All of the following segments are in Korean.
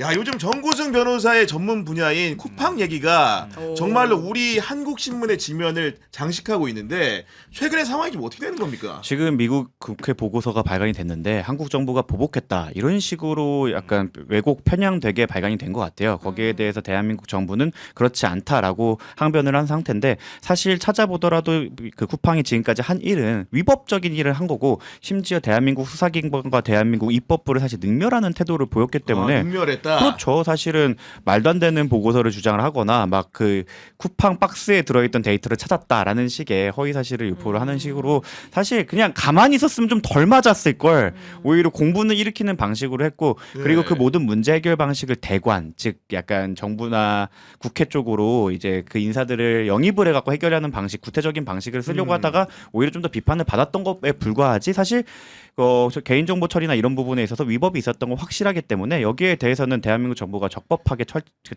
야, 요즘 정고승 변호사의 전문 분야인 쿠팡 얘기가 정말로 우리 한국 신문의 지면을 장식하고 있는데 최근의 상황이 좀 어떻게 되는 겁니까? 지금 미국 국회 보고서가 발간이 됐는데 한국 정부가 보복했다 이런 식으로 약간 왜곡 편향되게 발간이 된 것 같아요. 거기에 대해서 대한민국 정부는 그렇지 않다라고 항변을 한 상태인데 사실 찾아보더라도 그 쿠팡이 지금까지 한 일은 위법적인 일을 한 거고 심지어 대한민국 수사기관과 대한민국 입법부를 사실 능멸하는 태도를 보였기 때문에 능멸했다. 그렇죠. 사실은 말도 안 되는 보고서를 주장을 하거나 막 그 쿠팡 박스에 들어있던 데이터를 찾았다라는 식의 허위 사실을 유포를 하는 식으로 사실 그냥 가만히 있었으면 좀 덜 맞았을 걸 오히려 공분을 일으키는 방식으로 했고 그리고 그 모든 문제 해결 방식을 대관 즉 약간 정부나 국회 쪽으로 이제 그 인사들을 영입을 해갖고 해결하는 방식 구태적인 방식을 쓰려고 하다가 오히려 좀 더 비판을 받았던 것에 불과하지 사실 저 개인정보 처리나 이런 부분에 있어서 위법이 있었던 건 확실하기 때문에 여기에 대해서는 대한민국 정부가 적법하게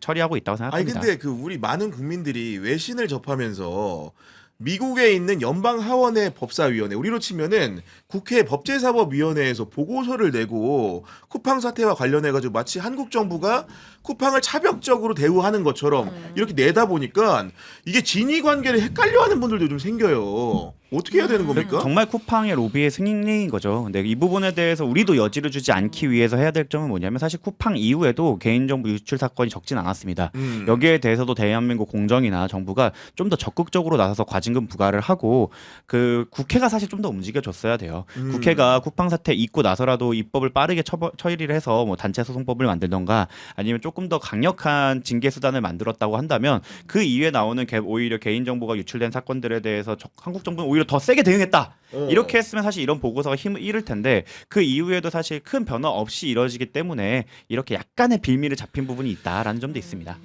처리하고 있다고 생각합니다. 아니 근데 그 우리 많은 국민들이 외신을 접하면서 미국에 있는 연방 하원의 법사위원회 우리로 치면은 국회 법제사법위원회에서 보고서를 내고 쿠팡 사태와 관련해 가지고 마치 한국 정부가 쿠팡을 차별적으로 대우하는 것처럼 이렇게 내다 보니까 이게 진위 관계를 헷갈려하는 분들도 좀 생겨요. 어떻게 해야 되는 겁니까? 정말 쿠팡의 로비의 승인인 거죠. 근데 이 부분에 대해서 우리도 여지를 주지 않기 위해서 해야 될 점은 뭐냐면 사실 쿠팡 이후에도 개인정보 유출 사건이 적진 않았습니다. 여기에 대해서도 대한민국 공정이나 정부가 좀 더 적극적으로 나서서 과징금 부과를 하고 그 국회가 사실 좀 더 움직여줬어야 돼요. 국회가 쿠팡 사태 있고 나서라도 입법을 빠르게 처리를 해서 뭐 단체 소송법을 만들던가 아니면 조금 더 강력한 징계 수단을 만들었다고 한다면 그 이후에 나오는 오히려 개인정보가 유출된 사건들에 대해서 한국 정부는 오히려 더 세게 대응했다. 이렇게 했으면 사실 이런 보고서가 힘을 잃을 텐데 그 이후에도 사실 큰 변화 없이 이루어지기 때문에 이렇게 약간의 빌미를 잡힌 부분이 있다라는 점도 있습니다.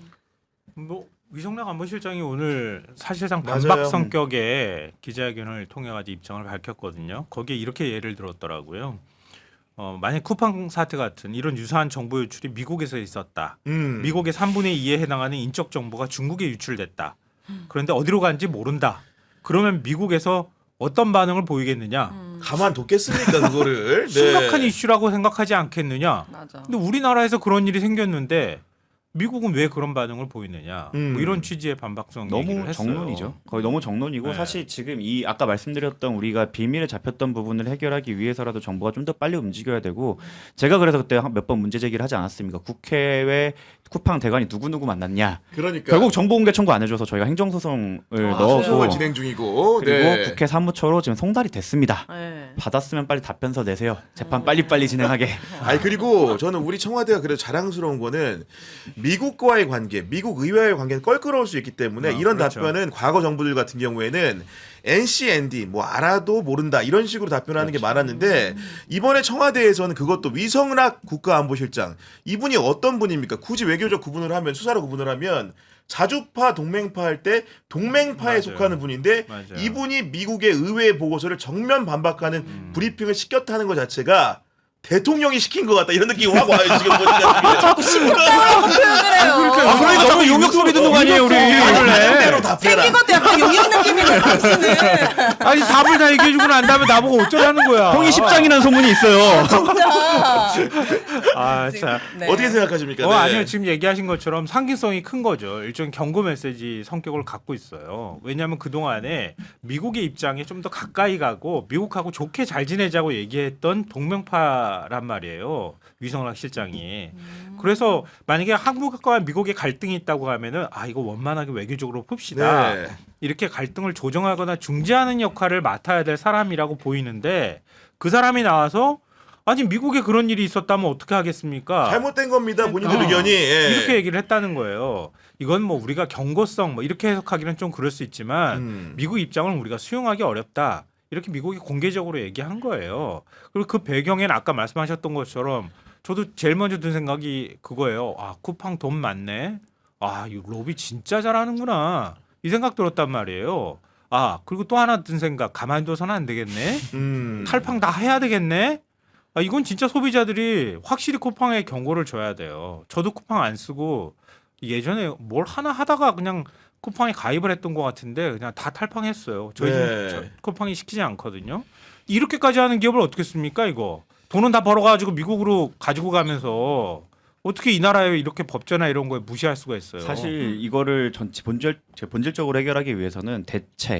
뭐 위성락 안보실장이 오늘 사실상 맞아요. 반박 성격의 기자회견을 통해 가지고 입장을 밝혔거든요. 거기에 이렇게 예를 들었더라고요. 만약 쿠팡 사태 같은 이런 유사한 정보 유출이 미국에서 있었다. 미국의 3분의 2에 해당하는 인적 정보가 중국에 유출됐다. 그런데 어디로 간지 모른다. 그러면 미국에서 어떤 반응을 보이겠느냐? 가만뒀겠습니까 그거를? 네. 심각한 이슈라고 생각하지 않겠느냐? 맞아. 근데 우리나라에서 그런 일이 생겼는데 미국은 왜 그런 반응을 보이느냐? 뭐 이런 취지의 반박성 얘기를 너무 했어요. 정론이죠. 거의 너무 정론이고 네. 사실 지금 이 아까 말씀드렸던 우리가 빌미를 잡혔던 부분을 해결하기 위해서라도 정부가 좀 더 빨리 움직여야 되고 제가 그래서 그때 몇 번 문제 제기를 하지 않았습니까? 국회에 쿠팡 대관이 누구 만났냐? 그러니까 결국 정보공개 청구 안 해줘서 저희가 행정소송을 넣어서 소송을 진행 중이고 그리고 네. 국회 사무처로 지금 송달이 됐습니다. 네. 받았으면 빨리 답변서 내세요. 재판 빨리빨리 진행하게. 아니 그리고 저는 우리 청와대가 그래도 자랑스러운 거는 미국과의 관계, 미국 의회와의 관계는 껄끄러울 수 있기 때문에 이런 그렇죠. 답변은 과거 정부들 같은 경우에는 NCND 뭐 알아도 모른다 이런 식으로 답변하는 게 많았는데 이번에 청와대에서는 그것도 위성락 국가안보실장 이분이 어떤 분입니까? 굳이 외교적 구분을 하면 수사로 구분을 하면 자주파 동맹파 할 때 동맹파에 맞아요. 속하는 분인데 맞아요. 이분이 미국의 의회 보고서를 정면 반박하는 브리핑을 시켰다는 것 자체가 대통령이 시킨 것 같다 이런 느낌이 확 와요 지금 보니까. 자꾸 시끄럽다고 표현을 해요. 그러니까 너무 용역 소리 듣는 거 아니에요, 우리? 대로 답해라. 생긴 것도 약간 용역 느낌이네 당신은. 아니 답을 다 얘기해주고 난 다음에 나보고 어쩌라는 거야? 형이 십장이라는 소문이 있어요. 진짜. 아, 참. 네. 어떻게 생각하십니까? 네. 아니요. 지금 얘기하신 것처럼 상징성이 큰 거죠. 일종의 경고 메시지 성격을 갖고 있어요. 왜냐하면 그동안에 미국의 입장에 좀 더 가까이 가고 미국하고 좋게 잘 지내자고 얘기했던 동맹파란 말이에요. 위성락 실장이. 그래서 만약에 한국과 미국의 갈등이 있다고 하면은 이거 원만하게 외교적으로 풉시다. 네. 이렇게 갈등을 조정하거나 중재하는 역할을 맡아야 될 사람이라고 보이는데 그 사람이 나와서 아니 미국에 그런 일이 있었다면 어떻게 하겠습니까? 잘못된 겁니다 본인들 의견이. 예. 이렇게 얘기를 했다는 거예요. 이건 뭐 우리가 경고성 뭐 이렇게 해석하기는 좀 그럴 수 있지만 미국 입장을 우리가 수용하기 어렵다. 이렇게 미국이 공개적으로 얘기한 거예요. 그리고 그 배경에는 아까 말씀하셨던 것처럼 저도 제일 먼저 든 생각이 그거예요. 쿠팡 돈 많네. 이 로비 진짜 잘하는구나. 이 생각 들었단 말이에요. 그리고 또 하나 든 생각. 가만둬서는 안 되겠네. 탈팡 다 해야 되겠네. 이건 진짜 소비자들이 확실히 쿠팡에 경고를 줘야 돼요. 저도 쿠팡 안 쓰고 예전에 뭘 하나 하다가 그냥 쿠팡에 가입을 했던 것 같은데 그냥 다 탈팡했어요. 저희 네. 집 쿠팡이 시키지 않거든요. 이렇게까지 하는 기업을 어떻게 씁니까 이거? 돈은 다 벌어가지고 미국으로 가지고 가면서 어떻게 이 나라에 이렇게 법제나 이런 거에 무시할 수가 있어요. 사실 이거를 본질적으로 해결하기 위해서는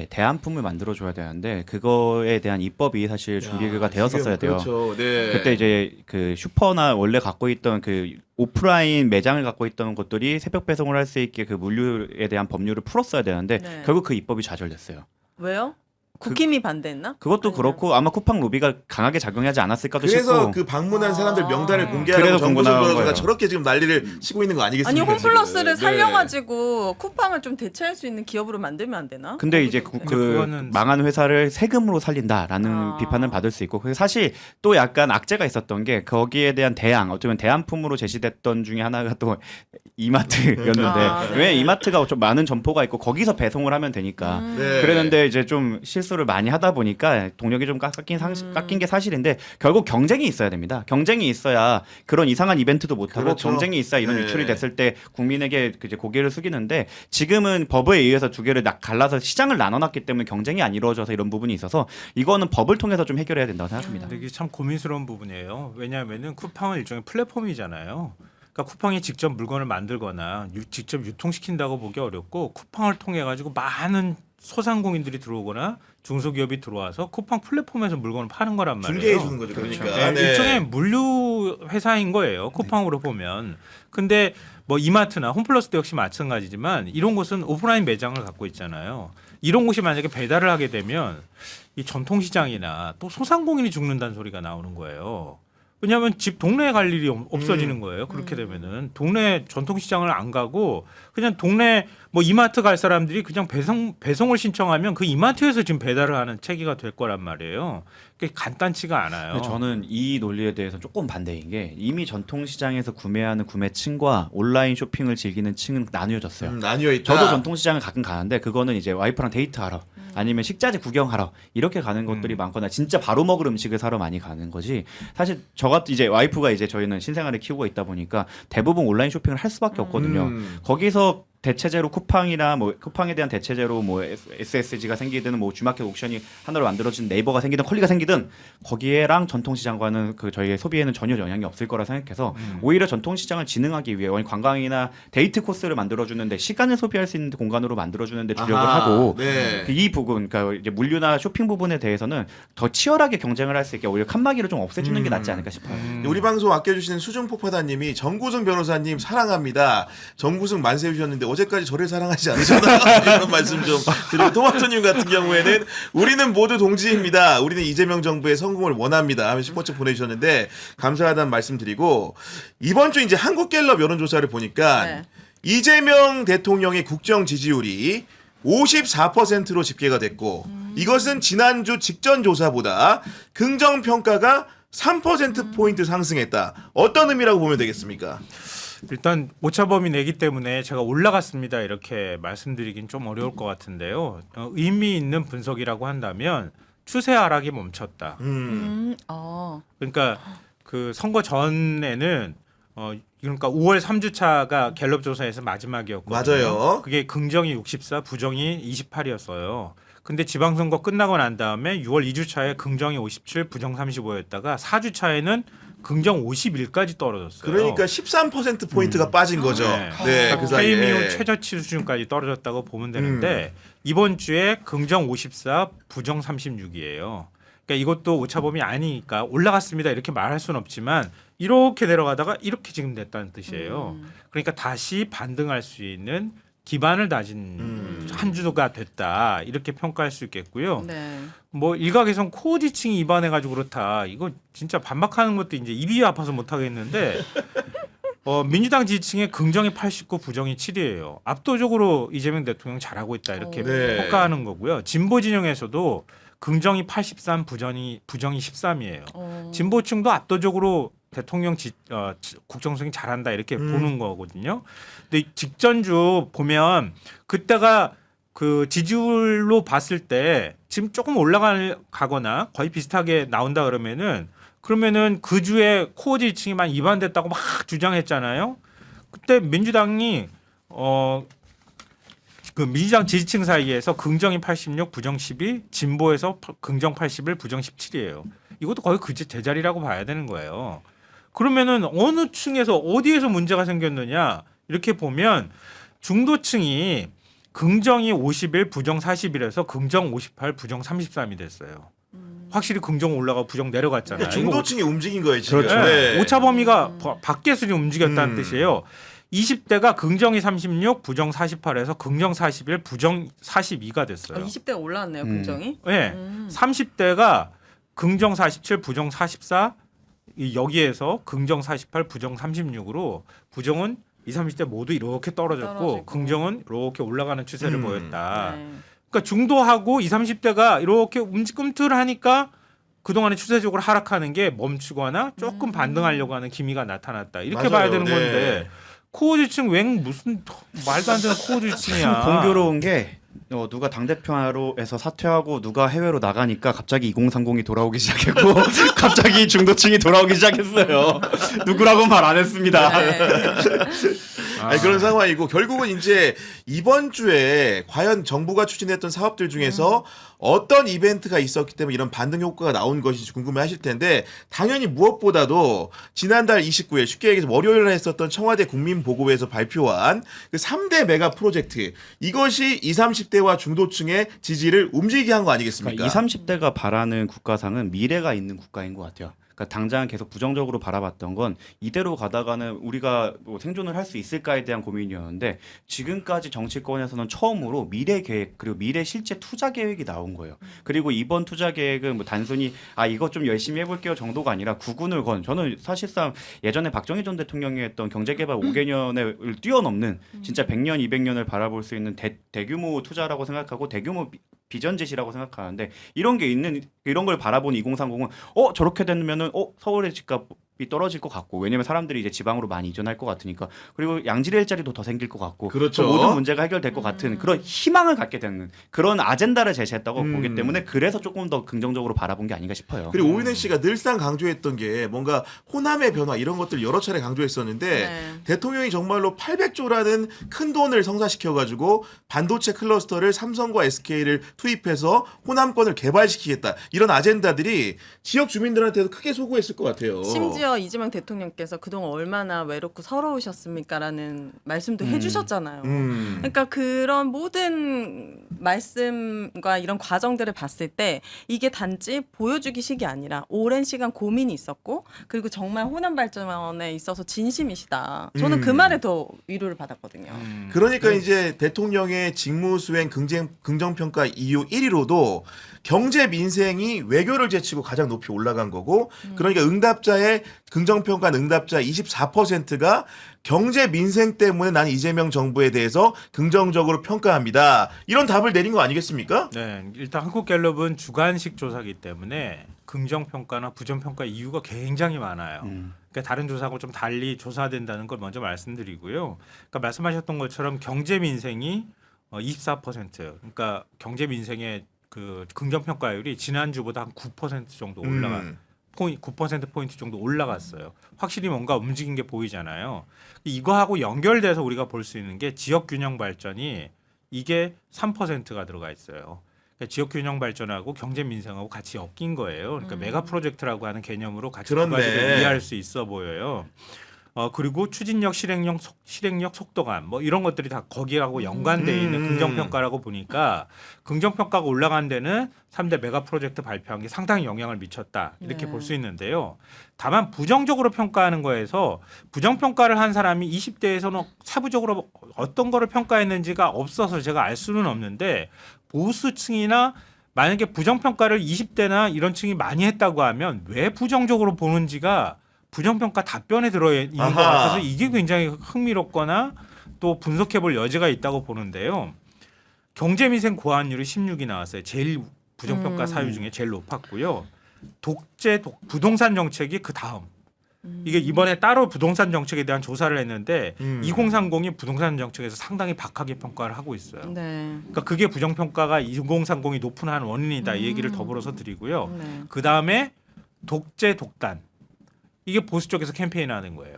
대안품을 만들어줘야 되는데 그거에 대한 입법이 사실 준비가 되었었어야 돼요. 그렇죠. 네. 그때 이제 그 슈퍼나 원래 갖고 있던 그 오프라인 매장을 갖고 있던 것들이 새벽 배송을 할 수 있게 그 물류에 대한 법률을 풀었어야 되는데 네. 결국 그 입법이 좌절됐어요. 왜요? 국힘이 반대했나? 그것도 아니면- 그렇고 아마 쿠팡 로비가 강하게 작용하지 않았을까도 그래서 싶고 그 방문한 아. 사람들 명단을 공개하라고 그래서 정부선 공고나온 변호사가 거예요. 저렇게 지금 난리를 치고 있는 거 아니 아니겠습니까? 홈플러스를 지금. 살려가지고 쿠팡을 좀 대체할 수 있는 기업으로 만들면 안 되나? 근데 이제 거기도 그 그거는- 망한 회사를 세금으로 살린다라는 아. 비판을 받을 수 있고 그래서 사실 또 약간 악재가 있었던 게 거기에 대한 대안 어쩌면 대안품으로 제시됐던 중에 하나가 또 이마트였는데 아, 네. 왜 이마트가 좀 많은 점포가 있고 거기서 배송을 하면 되니까 네. 그랬는데 이제 좀 실수를 많이 하다 보니까 동력이 좀 깎인 게 사실인데 결국 경쟁이 있어야 됩니다. 경쟁이 있어야 그런 이상한 이벤트도 못 하고 그렇죠. 경쟁이 있어야 이런 네. 유출이 됐을 때 국민에게 이제 고개를 숙이는데 지금은 법에 의해서 두 개를 갈라서 시장을 나눠놨기 때문에 경쟁이 안 이루어져서 이런 부분이 있어서 이거는 법을 통해서 좀 해결해야 된다고 생각합니다. 근데 이게 참 고민스러운 부분이에요. 왜냐하면은 쿠팡은 일종의 플랫폼이잖아요. 그러니까 쿠팡이 직접 물건을 만들거나 직접 유통시킨다고 보기 어렵고 쿠팡을 통해 가지고 많은 소상공인들이 들어오거나 중소기업이 들어와서 쿠팡 플랫폼에서 물건을 파는 거란 말이에요. 중개해 주는 거죠. 그러니까. 네, 네. 일종의 물류 회사인 거예요. 쿠팡으로 보면. 근데 뭐 이마트나 홈플러스도 역시 마찬가지지만 이런 곳은 오프라인 매장을 갖고 있잖아요. 이런 곳이 만약에 배달을 하게 되면 이 전통시장이나 또 소상공인이 죽는다는 소리가 나오는 거예요. 왜냐하면 집 동네에 갈 일이 없어지는 거예요. 그렇게 되면은 동네 전통시장을 안 가고 그냥 동네 뭐 이마트 갈 사람들이 그냥 배송을 신청하면 그 이마트에서 지금 배달을 하는 체계가 될 거란 말이에요. 그게 간단치가 않아요. 근데 저는 이 논리에 대해서 조금 반대인 게 이미 전통시장에서 구매하는 구매층과 온라인 쇼핑을 즐기는 층은 나뉘어졌어요. 나뉘어 있다. 저도 전통시장을 가끔 가는데 그거는 이제 와이프랑 데이트하러 아니면 식자재 구경하러 이렇게 가는 것들이 많거나 진짜 바로 먹을 음식을 사러 많이 가는 거지. 사실 저 같은 이제 와이프가 이제 저희는 신생아를 키우고 있다 보니까 대부분 온라인 쇼핑을 할 수밖에 없거든요. 거기서 대체제로 쿠팡이나 뭐 쿠팡에 대한 대체제로 뭐 SSG가 생기든 뭐 주마켓 옥션이 하나로 만들어진 네이버가 생기든 컬리가 생기든 거기에랑 전통시장과는 그 저희의 소비에는 전혀 영향이 없을 거라 생각해서 오히려 전통시장을 진흥하기 위해 관광이나 데이트 코스를 만들어주는데 시간을 소비할 수 있는 공간으로 만들어주는데 주력을 아하, 하고 네. 이 부분 그러니까 이제 물류나 쇼핑 부분에 대해서는 더 치열하게 경쟁을 할 수 있게 오히려 칸막이를 좀 없애주는 게 낫지 않을까 싶어요. 우리 방송 아껴주시는 수중폭파단님이 정구승 변호사님 사랑합니다. 정구승 만세 주셨는데 어제까지 저를 사랑하지 않으셨나요? 이런 말씀 좀 드리고 토마토님 같은 경우에는 우리는 모두 동지입니다. 우리는 이재명 정부의 성공을 원합니다. 하면 슈퍼챗 보내주셨는데 감사하다는 말씀드리고 이번 주 이제 한국갤럽 여론조사를 보니까 네. 이재명 대통령의 국정 지지율이 54%로 집계가 됐고 이것은 지난주 직전 조사보다 긍정 평가가 3%포인트 상승했다. 어떤 의미라고 보면 되겠습니까? 일단 오차범위 내기 때문에 제가 올라갔습니다 이렇게 말씀드리긴 좀 어려울 것 같은데요. 의미 있는 분석이라고 한다면 추세 하락이 멈췄다. 그러니까 그 선거 전에는 그러니까 5월 3주차가 갤럽 조사에서 마지막이었거든요. 맞아요. 그게 긍정이 64, 부정이 28이었어요. 근데 지방선거 끝나고 난 다음에 6월 2주차에 긍정이 57, 부정 35였다가 4주차에는 긍정 51까지 떨어졌어요. 그러니까 13%포인트가 빠진 거죠. 네. 네, 그 사이에. 퇴임 이후 최저치 수준까지 떨어졌다고 보면 되는데 이번 주에 긍정 54, 부정 36이에요. 그러니까 이것도 오차범위 아니니까 올라갔습니다 이렇게 말할 수는 없지만 이렇게 내려가다가 이렇게 지금 됐다는 뜻이에요. 그러니까 다시 반등할 수 있는 기반을 다진 한 주가 됐다 이렇게 평가할 수 있겠고요. 네. 뭐 일각에선 코어 지층이 입안해가지고 그렇다. 이거 진짜 반박하는 것도 이제 입이 아파서 못 하겠는데 민주당 지지층의 긍정이 89, 부정이 7이에요. 압도적으로 이재명 대통령 잘하고 있다 이렇게 네. 평가하는 거고요. 진보 진영에서도 긍정이 83, 부정이 13이에요. 진보층도 압도적으로 대통령 국정수행 잘한다 이렇게 보는 거거든요. 근데 직전주 보면 그때가 그 지지율로 봤을 때 지금 조금 올라가거나 거의 비슷하게 나온다 그러면은 그 주에 코어 지지층이 이반됐다고 막 주장했잖아요. 그때 민주당이 그 민주당 지지층 사이에서 긍정이 86, 부정 12, 진보에서 긍정 81, 부정 17이에요. 이것도 거의 그 제자리라고 봐야 되는 거예요. 그러면은 어느 층에서 어디에서 문제가 생겼느냐 이렇게 보면 중도층이 긍정이 51, 부정 40이라서 긍정 58, 부정 33이 됐어요. 확실히 긍정 올라가고 부정 내려갔잖아요. 그러니까 중도층이 움직인 거예요 지금. 그렇죠. 네. 오차 범위가 밖에서 좀 움직였다는 뜻이에요. 20대가 긍정이 36, 부정 48에서 긍정 41, 부정 42가 됐어요. 20대가 올라왔네요, 긍정이. 네. 30대가 긍정 47, 부정 44, 여기에서 긍정 48, 부정 36으로 부정은 20, 30대 모두 이렇게 떨어졌고 떨어지고. 긍정은 이렇게 올라가는 추세를 보였다. 네. 그러니까 중도하고 20, 30대가 이렇게 움찔끔틀하니까 그동안에 추세적으로 하락하는 게 멈추거나 조금 반등하려고 하는 기미가 나타났다. 이렇게 맞아요. 봐야 되는 네. 건데 코어지층 웽 무슨 말도 안 되는 코어지층이야. 공교로운 게 누가 당대표로에서 사퇴하고 누가 해외로 나가니까 갑자기 2030이 돌아오기 시작했고 갑자기 중도층이 돌아오기 시작했어요. 누구라고 말 안 했습니다. 네. 아니, 그런 상황이고 결국은 이제 이번 주에 과연 정부가 추진했던 사업들 중에서 어떤 이벤트가 있었기 때문에 이런 반등 효과가 나온 것인지 궁금해하실 텐데 당연히 무엇보다도 지난달 29일 쉽게 얘기해서 월요일에 했었던 청와대 국민보고회에서 발표한 그 3대 메가 프로젝트 이것이 20, 30대와 중도층의 지지를 움직이게 한 거 아니겠습니까? 그러니까 20, 30대가 바라는 국가상은 미래가 있는 국가인 것 같아요. 그러니까 당장 계속 부정적으로 바라봤던 건 이대로 가다가는 우리가 뭐 생존을 할 수 있을까에 대한 고민이었는데 지금까지 정치권에서는 처음으로 미래 계획 그리고 미래 실제 투자 계획이 나온 거예요. 그리고 이번 투자 계획은 뭐 단순히 이거 좀 열심히 해볼게요 정도가 아니라 구군을 건 저는 사실상 예전에 박정희 전 대통령이 했던 경제개발 5개년을 뛰어넘는 진짜 100년, 200년을 바라볼 수 있는 대규모 투자라고 생각하고 대규모 비전 제시라고 생각하는데 이런 게 있는 이런 걸 바라본 2030은 저렇게 되면은 서울의 집값이 떨어질 것 같고 왜냐면 사람들이 이제 지방으로 많이 이전할 것 같으니까 그리고 양질의 일자리도 더 생길 것 같고 그렇죠. 또 모든 문제가 해결될 것 같은 그런 희망을 갖게 되는 그런 아젠다를 제시했다고 보기 때문에 그래서 조금 더 긍정적으로 바라본 게 아닌가 싶어요. 그리고 오윤혜 씨가 늘상 강조했던 게 뭔가 호남의 변화 이런 것들 여러 차례 강조했었는데 네. 대통령이 정말로 800조라는 큰 돈을 성사시켜가지고 반도체 클러스터를 삼성과 SK를 투입해서 호남권을 개발시키겠다 이런 아젠다들이 지역 주민들한테도 크게 소구했을 것 같아요. 심지어 이재명 대통령께서 그동안 얼마나 외롭고 서러우셨습니까라는 말씀도 해주셨잖아요. 그러니까 그런 모든 말씀과 이런 과정들을 봤을 때 이게 단지 보여주기식이 아니라 오랜 시간 고민이 있었고 그리고 정말 호남 발전에 있어서 진심이시다. 저는 그 말에 더 위로를 받았거든요. 그러니까 이제 대통령의 직무수행 긍정평가 이유 1위로도 경제 민생이 외교를 제치고 가장 높이 올라간 거고 그러니까 응답자의 긍정평가는 응답자 24%가 경제 민생 때문에 나는 이재명 정부에 대해서 긍정적으로 평가합니다. 이런 답을 내린 거 아니겠습니까? 네, 일단 한국갤럽은 주관식 조사기 때문에 긍정평가나 부정평가 이유가 굉장히 많아요. 그러니까 다른 조사하고 좀 달리 조사된다는 걸 먼저 말씀드리고요. 그러니까 말씀하셨던 것처럼 경제 민생이 24%, 그러니까 경제 민생의 그 긍정평가율이 지난주보다 한 9% 정도 9%포인트 정도 올라갔어요. 확실히 뭔가 움직인 게 보이잖아요. 이거하고 연결돼서 우리가 볼 수 있는 게 지역균형 발전이 이게 3%가 들어가 있어요. 그러니까 지역균형 발전하고 경제민생하고 같이 엮인 거예요. 그러니까 메가 프로젝트라고 하는 개념으로 같이 두 그렇네. 가지를 이해할 수 있어 보여요. 그리고 추진력, 실행력, 속도감 뭐 이런 것들이 다 거기하고 연관돼 있는 긍정평가라고 보니까 긍정평가가 올라간 데는 3대 메가 프로젝트 발표한 게 상당히 영향을 미쳤다 이렇게 네. 볼 수 있는데요. 다만 부정적으로 평가하는 거에서 부정평가를 한 사람이 20대에서는 세부적으로 어떤 거를 평가했는지가 없어서 제가 알 수는 없는데 보수층이나 만약에 부정평가를 20대나 이런 층이 많이 했다고 하면 왜 부정적으로 보는지가 부정평가 답변에 들어있는 것 같아서 이게 굉장히 흥미롭거나 또 분석해볼 여지가 있다고 보는데요. 경제민생 고환율이 16이 나왔어요. 제일 부정평가 사유 중에 제일 높았고요. 부동산 정책이 그 다음. 이게 이번에 따로 부동산 정책에 대한 조사를 했는데 2030이 부동산 정책에서 상당히 박하게 평가를 하고 있어요. 네. 그러니까 그게 부정평가가 2030이 높은 한 원인이다. 이 얘기를 더불어서 드리고요. 네. 그 다음에 독단. 이게 보수 쪽에서 캠페인하는 거예요.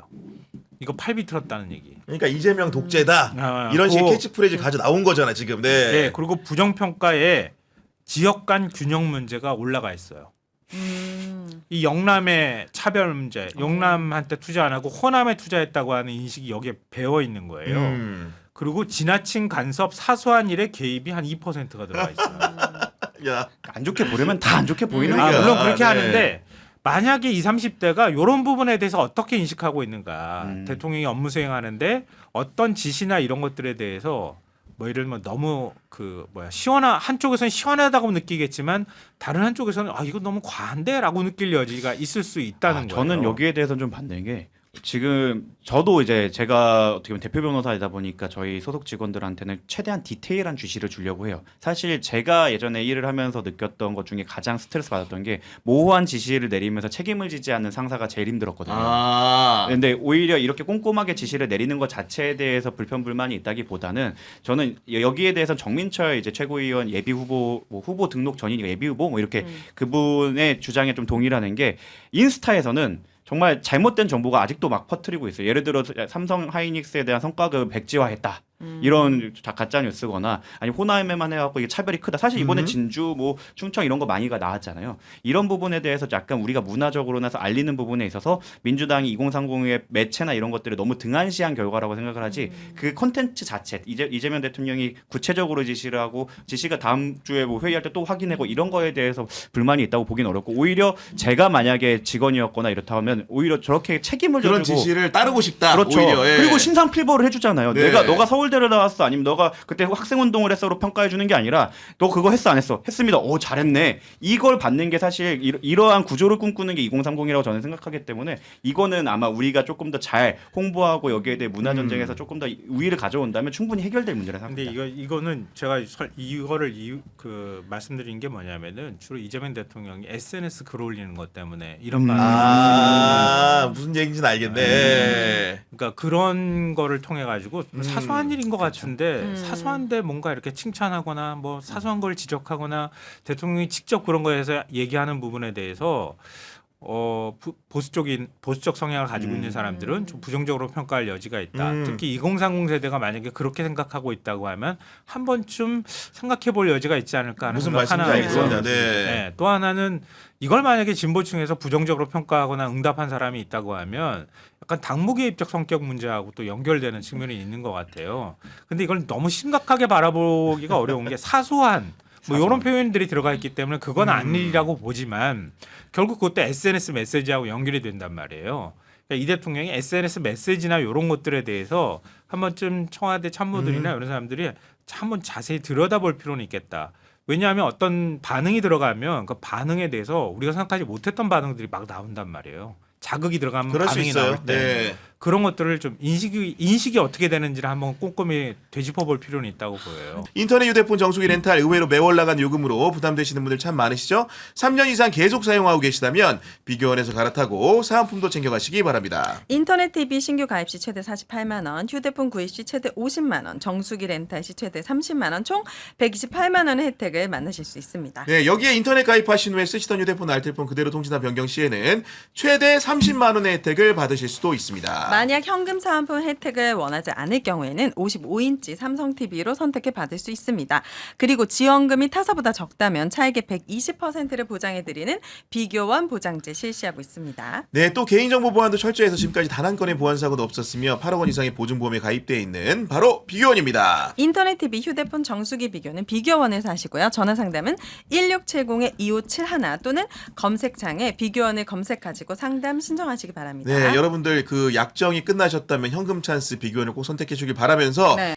이거 팔 비틀었다는 얘기. 그러니까 이재명 독재다. 이런 식의 캐치프레이즈 가져 나온 거잖아 지금. 네. 네. 그리고 부정평가에 지역 간 균형 문제가 올라가 있어요. 이 영남의 차별 문제, 영남한테 투자 안 하고 호남에 투자했다고 하는 인식이 여기에 배어 있는 거예요. 그리고 지나친 간섭, 사소한 일에 개입이 한 2%가 들어가 있어요. 야. 안 좋게 보려면 다 안 좋게 보이는 아, 거야. 물론 그렇게 네. 하는데 만약에 20, 30대가 이런 부분에 대해서 어떻게 인식하고 있는가, 대통령이 업무 수행하는데 어떤 지시나 이런 것들에 대해서 뭐 예를 들면 너무 한쪽에서는 시원하다고 느끼겠지만 다른 한쪽에서는 아 이거 너무 과한데라고 느낄 여지가 있을 수 있다는 거예요. 저는 여기에 대해서는 좀 반대인 게 지금 저도 이제 제가 어떻게 보면 대표 변호사이다 보니까 저희 소속 직원들한테는 최대한 디테일한 지시를 주려고 해요. 사실 제가 예전에 일을 하면서 느꼈던 것 중에 가장 스트레스 받았던 게 모호한 지시를 내리면서 책임을 지지 않는 상사가 제일 힘들었거든요. 근데 오히려 이렇게 꼼꼼하게 지시를 내리는 것 자체에 대해서 불평불만이 있다기보다는 저는 여기에 대해서 정민철 이제 최고위원 예비 후보 후보 등록 전이니까 예비 후보 뭐 이렇게 그분의 주장에 좀 동의하는 게 인스타에서는 정말 잘못된 정보가 아직도 막 퍼뜨리고 있어요. 예를 들어 삼성 하이닉스에 대한 성과급을 백지화했다. 이런 가짜 뉴스거나 아니 호남에만 해갖고 이게 차별이 크다. 사실 이번에 진주 뭐 충청 이런 거 많이가 나왔잖아요. 이런 부분에 대해서 약간 우리가 문화적으로 나서 알리는 부분에 있어서 민주당이 2030의 매체나 이런 것들을 너무 등한시한 결과라고 생각을 하지 그 콘텐츠 자체 이재명 대통령이 구체적으로 지시를 하고 지시가 다음 주에 뭐 회의할 때 또 확인하고 이런 거에 대해서 불만이 있다고 보긴 어렵고 오히려 제가 만약에 직원이었거나 이렇다 하면 오히려 저렇게 책임을 그런 져주고 지시를 따르고 싶다. 그렇죠. 오히려, 예. 그리고 심사필벌을 해주잖아요. 네. 너가 서울대를 나왔어, 아니면 너가 그때 학생운동을 했어로 평가해 주는 게 아니라 너 그거 했어 안 했어? 했습니다. 오 잘했네. 이걸 받는 게 사실 이러한 구조를 꿈꾸는 게 2030이라고 저는 생각하기 때문에 이거는 아마 우리가 조금 더 잘 홍보하고 여기에 대해 문화 전쟁에서 조금 더 우위를 가져온다면 충분히 해결될 문제라 생각합니다. 근데 이거는 제가 이거를 말씀드린 게 뭐냐면은 주로 이재명 대통령이 SNS 글 올리는 것 때문에 이런 반응이 무슨 얘기인지는 알겠네. 그러니까 그런 거를 통해 가지고 사소한 일인 것 같은데 사소한데 뭔가 이렇게 칭찬하거나 뭐 사소한 걸 지적하거나 대통령이 직접 그런 거에서 얘기하는 부분에 대해서 보수적 성향을 가지고 있는 사람들은 좀 부정적으로 평가할 여지가 있다. 특히 2030 세대가 만약에 그렇게 생각하고 있다고 하면 한 번쯤 생각해 볼 여지가 있지 않을까 하는 무슨 생각 말씀인지 하나 알겠습니다. 하고요. 네. 네, 또 하나는 이걸 만약에 진보층에서 부정적으로 평가하거나 응답한 사람이 있다고 하면 약간 당무계 입적 성격 문제하고 또 연결되는 측면이 있는 것 같아요. 근데 이걸 너무 심각하게 바라보기가 어려운 게 사소한 뭐 이런 표현들이 들어가 있기 때문에 그건 아니라고 보지만 결국 그것도 SNS 메시지하고 연결이 된단 말이에요. 그러니까 이 대통령이 SNS 메시지나 이런 것들에 대해서 한 번쯤 청와대 참모들이나 이런 사람들이 한번 자세히 들여다볼 필요는 있겠다. 왜냐하면 어떤 반응이 들어가면 그 반응에 대해서 우리가 생각하지 못했던 반응들이 막 나온단 말이에요. 자극이 들어가면 그럴 수 반응이 있어요. 나올 때 네. 그런 것들을 좀 인식이 어떻게 되는지를 한번 꼼꼼히 되짚어볼 필요는 있다고 보여요. 인터넷 휴대폰 정수기 렌탈 의외로 매월 나간 요금으로 부담되시는 분들 참 많으시죠? 3년 이상 계속 사용하고 계시다면 비교원에서 갈아타고 사은품도 챙겨가시기 바랍니다. 인터넷 TV 신규 가입 시 최대 48만 원, 휴대폰 구입 시 최대 50만 원, 정수기 렌탈 시 최대 30만 원, 총 128만 원의 혜택을 만나실 수 있습니다. 네, 여기에 인터넷 가입하신 후에 쓰시던 휴대폰, 알뜰폰 그대로 통신사 변경 시에는 최대 30만 원의 혜택을 받으실 수도 있습니다. 만약 현금 사은품 혜택을 원하지 않을 경우에는 55인치 삼성 TV로 선택해 받을 수 있습니다. 그리고 지원금이 타사보다 적다면 차액의 120%를 보장해드리는 비교원 보장제 실시하고 있습니다. 네, 또 개인정보 보안도 철저해서 지금까지 단 한 건의 보안 사고도 없었으며 8억 원 이상의 보증보험에 가입되어 있는 바로 비교원입니다. 인터넷 TV, 휴대폰 정수기 비교는 비교원에서 하시고요. 전화 상담은 1670-2571 또는 검색창에 비교원을 검색하시고 상담 신청하시기 바랍니다. 네, 여러분들 그 약정이 끝나셨다면 현금 찬스 비교원을 꼭 선택해 주길 바라면서 네.